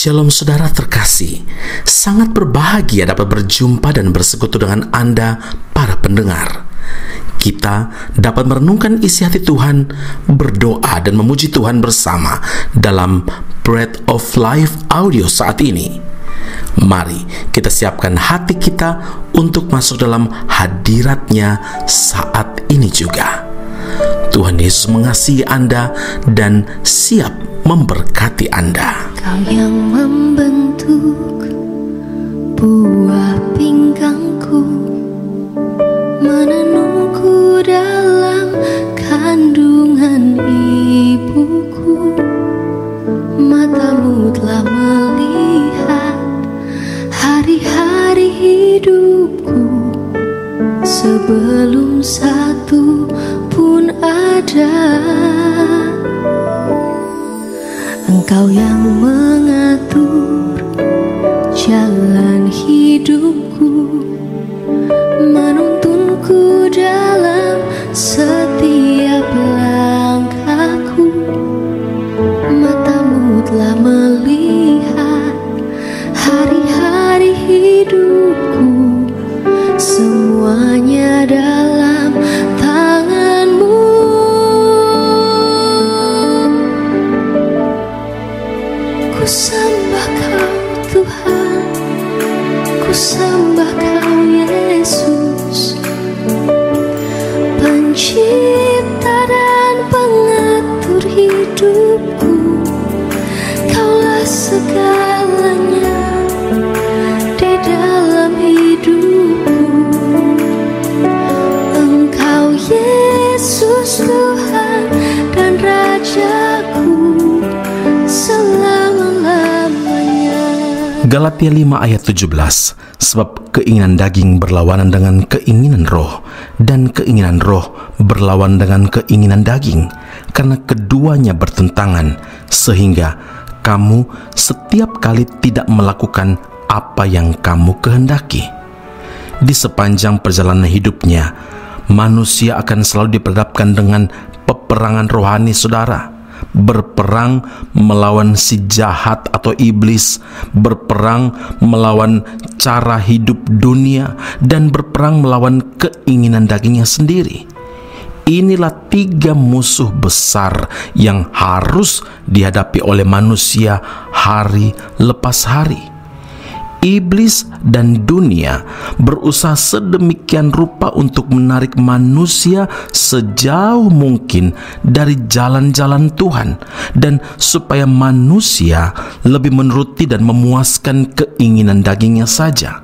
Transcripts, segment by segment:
Shalom saudara terkasih, sangat berbahagia dapat berjumpa dan bersekutu dengan Anda para pendengar. Kita dapat merenungkan isi hati Tuhan, berdoa dan memuji Tuhan bersama dalam Bread of Life audio saat ini. Mari kita siapkan hati kita untuk masuk dalam hadirat-Nya saat ini juga. Tuhan Yesus mengasihi Anda dan siap memberkati Anda. Kau yang membentuk buah pinggangku, menenungku dalam kandungan ibuku. Matamu telah melihat hari-hari hidupku, sebelum satu pun ada. Engkau yang mengatur jalan hidupku, menuntunku dalam setiap langkahku. Matamu telah melihat hari-hari hidupku, semuanya dalam tangan-Mu. Ku sembah Kau Tuhan, ku sembah Kau Yesus, pencipta dan pengatur hidupku. Kaulah segalanya di dalam hidupku. Engkau Yesus Tuhan dan Rajaku selama-lamanya. Galatia 5 ayat 17, sebab keinginan daging berlawanan dengan keinginan roh, dan keinginan roh berlawan dengan keinginan daging, karena keduanya bertentangan, sehingga kamu setiap kali tidak melakukan apa yang kamu kehendaki. Di sepanjang perjalanan hidupnya, manusia akan selalu diperhadapkan dengan peperangan rohani saudara. Berperang melawan si jahat atau iblis, berperang melawan cara hidup dunia, dan berperang melawan keinginan dagingnya sendiri. Inilah 3 musuh besar yang harus dihadapi oleh manusia hari lepas hari. Iblis dan dunia berusaha sedemikian rupa untuk menarik manusia sejauh mungkin dari jalan-jalan Tuhan, dan supaya manusia lebih menuruti dan memuaskan keinginan dagingnya saja.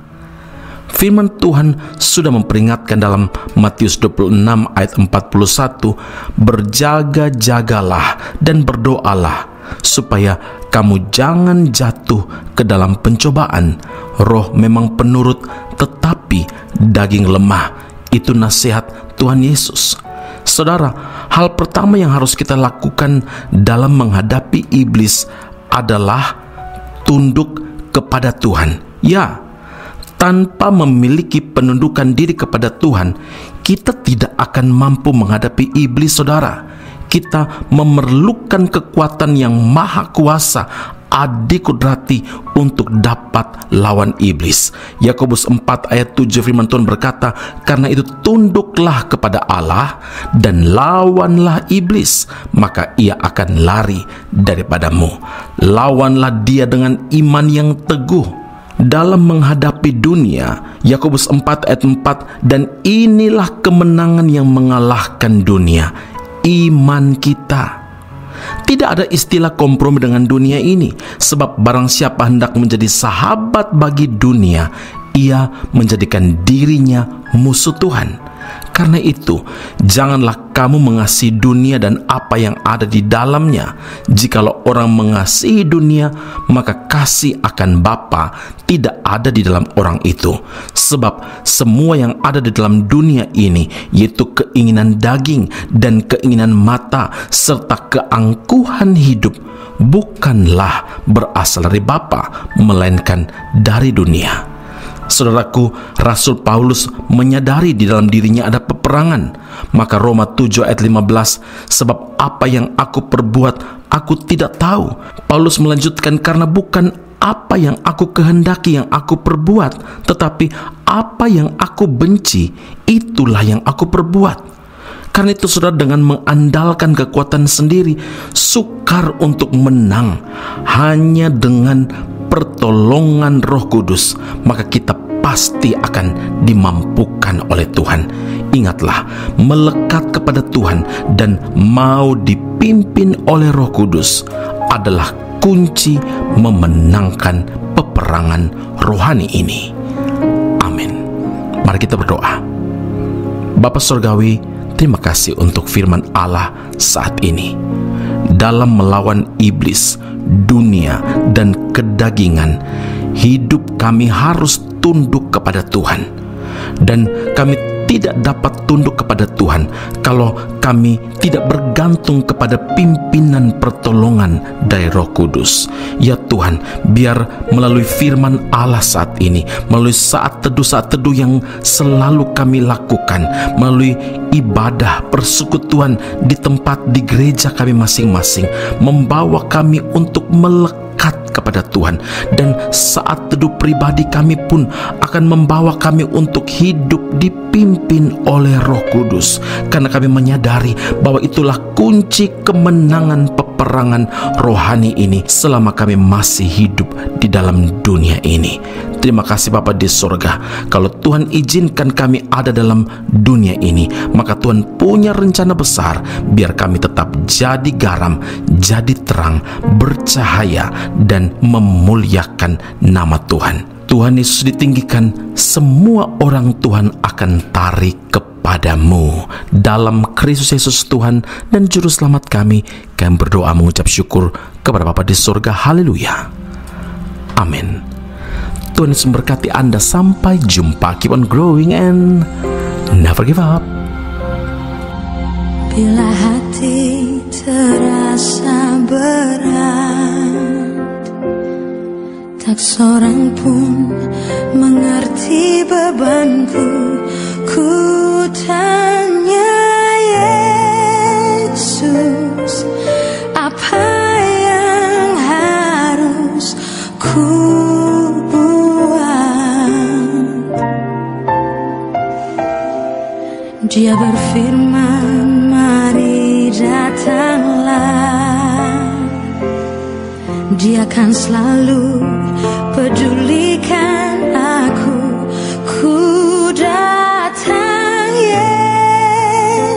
Firman Tuhan sudah memperingatkan dalam Matius 26 ayat 41, berjaga-jagalah dan berdoalah supaya kamu jangan jatuh ke dalam pencobaan. Roh memang penurut, tetapi daging lemah. Itu nasihat Tuhan Yesus. Saudara, hal pertama yang harus kita lakukan dalam menghadapi iblis adalah tunduk kepada Tuhan. Ya, tanpa memiliki penundukan diri kepada Tuhan, kita tidak akan mampu menghadapi iblis, saudara. Kita memerlukan kekuatan yang maha kuasa, adikudrati, untuk dapat lawan iblis. Yakobus 4 ayat 7 firman Tuhan berkata, karena itu tunduklah kepada Allah dan lawanlah iblis, maka ia akan lari daripadamu. Lawanlah dia dengan iman yang teguh dalam menghadapi dunia. Yakobus 4 ayat 4, dan inilah kemenangan yang mengalahkan dunia, iman kita. Tidak ada istilah kompromi dengan dunia ini, sebab barang siapa hendak menjadi sahabat bagi dunia, ia menjadikan dirinya musuh Tuhan. Karena itu, janganlah kamu mengasihi dunia dan apa yang ada di dalamnya. Jikalau orang mengasihi dunia, maka kasih akan Bapa tidak ada di dalam orang itu. Sebab semua yang ada di dalam dunia ini, yaitu keinginan daging dan keinginan mata, serta keangkuhan hidup, bukanlah berasal dari Bapa, melainkan dari dunia. Saudaraku, Rasul Paulus menyadari di dalam dirinya ada peperangan. Maka Roma 7 ayat 15, sebab apa yang aku perbuat, aku tidak tahu. Paulus melanjutkan, karena bukan apa yang aku kehendaki yang aku perbuat, tetapi apa yang aku benci, itulah yang aku perbuat. Karena itu saudara, dengan mengandalkan kekuatan sendiri, sukar untuk menang hanya dengan pertolongan Roh Kudus, maka kita pasti akan dimampukan oleh Tuhan. Ingatlah, melekat kepada Tuhan dan mau dipimpin oleh Roh Kudus adalah kunci memenangkan peperangan rohani ini. Amin. Mari kita berdoa. Bapa Surgawi, terima kasih untuk firman Allah saat ini. Dalam melawan iblis, dunia, dan kedagingan, hidup kami harus tunduk kepada Tuhan. Dan kami tidak dapat tunduk kepada Tuhan kalau kami tidak bergantung kepada pimpinan pertolongan dari Roh Kudus. Ya Tuhan, biar melalui firman Allah saat ini, melalui saat teduh yang selalu kami lakukan, melalui ibadah persekutuan di tempat di gereja kami masing-masing, membawa kami untuk melekat kepada Tuhan. Dan saat teduh pribadi kami pun akan membawa kami untuk hidup dipimpin oleh Roh Kudus, karena kami menyadari bahwa itulah kunci kemenangan peperangan rohani ini selama kami masih hidup di dalam dunia ini. Terima kasih Bapa di sorga. Kalau Tuhan izinkan kami ada dalam dunia ini, maka Tuhan punya rencana besar biar kami tetap jadi garam, jadi terang, bercahaya, dan memuliakan nama Tuhan. Tuhan Yesus ditinggikan, semua orang Tuhan akan tarik kepadamu. Dalam Kristus Yesus Tuhan dan Juru Selamat kami berdoa mengucap syukur kepada Bapa di surga. Haleluya. Amin. Tuhan Yesus memberkati Anda. Sampai jumpa. Keep on growing and never give up. Bila hati terasa berat, tak seorang pun mengerti bebanku. Ku tanya Yesus, apa yang harus ku buat? Dia berfirman, mari datanglah. Dia akan selalu pedulikan aku. Ku datang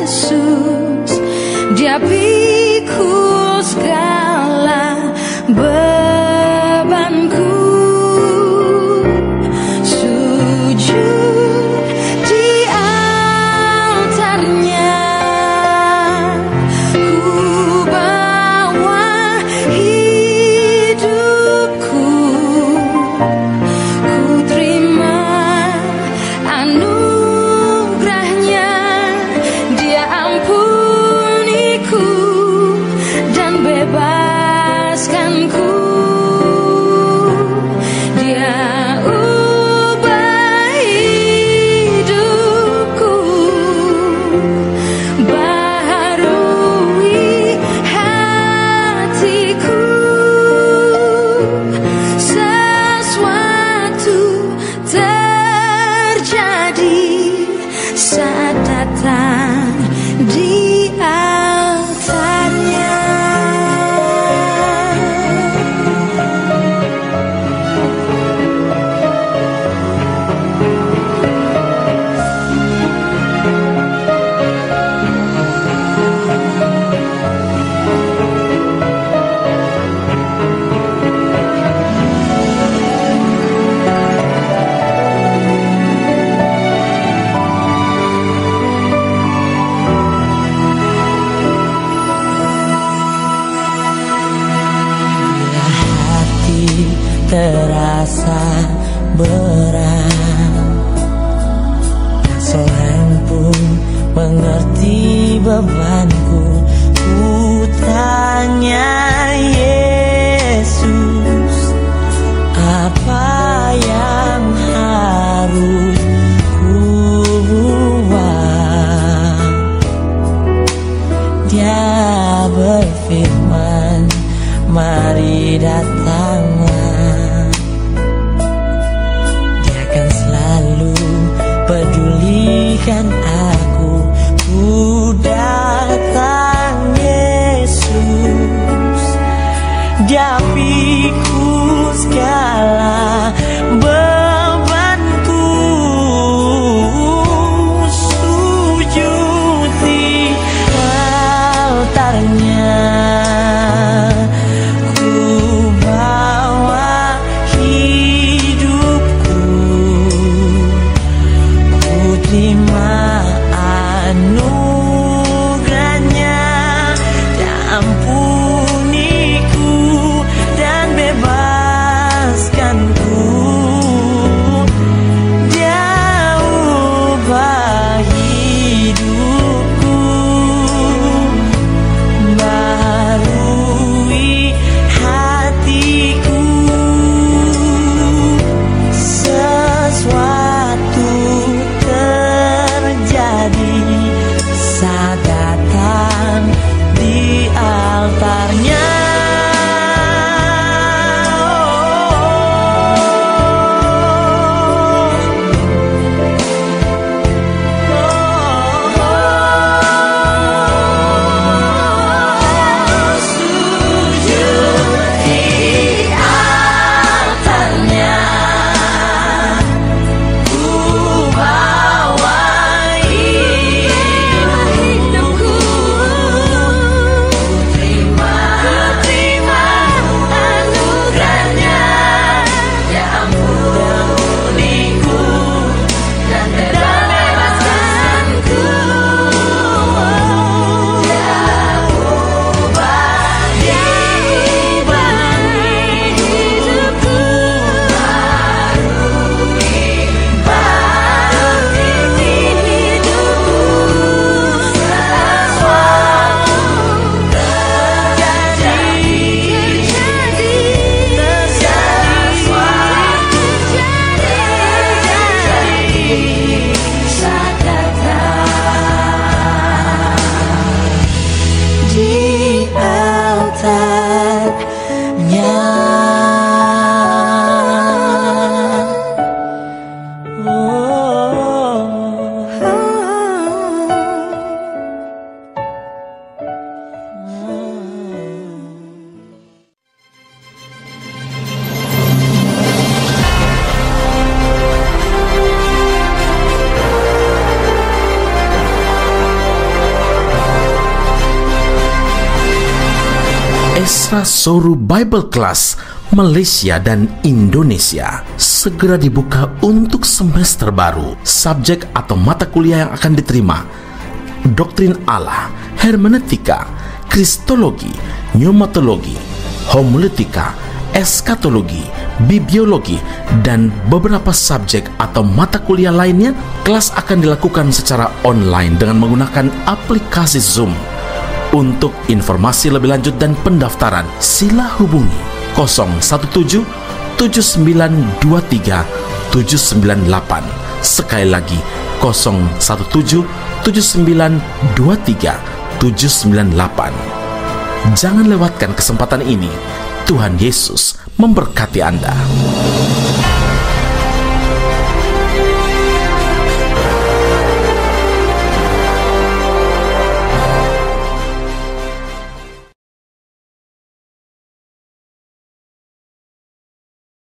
Yesus, Dia pikul segala bebanku. Sujud di altarnya, ku bawa hidupku. Ku terima anugerahnya, Dia ampuniku dan bebaskanku. Dia ubah hidupku, baharui hatiku. Sesuatu terjadi saat datang di altarnya. Terasa berat, tak seorang pun mengerti bebanku. Ku tanya Yesus, apa yang harus ku buat? Dia berfirman, mari datanglah. ku datang Yesus, Dia pikul segala bebanku, sujud di altarnya, ku bawa hidupku, ku terima anugerahnya, Dia ampuniku dan bebaskanku, Dia ubah hidupku, barui hatiku, sesuatu terjadi saat datang di altarnya. Sujud di altarnya, ku bawa hidupku, ku terima anugerahnya, Dia ampuniku dan bebaskanku, Dia ubah hidupku, di altarnya. Esra Soru Bible Class Malaysia dan Indonesia segera dibuka untuk semester baru. Subjek atau mata kuliah yang akan diterima: Doktrin Allah, Hermeneutika, Kristologi, Pneumatologi, Homiletika, Eskatologi, Bibliologi, dan beberapa subjek atau mata kuliah lainnya. Kelas akan dilakukan secara online dengan menggunakan aplikasi Zoom. Untuk informasi lebih lanjut dan pendaftaran, sila hubungi 017 7923 798. Sekali lagi 017 7923 798. Jangan lewatkan kesempatan ini. Tuhan Yesus memberkati Anda.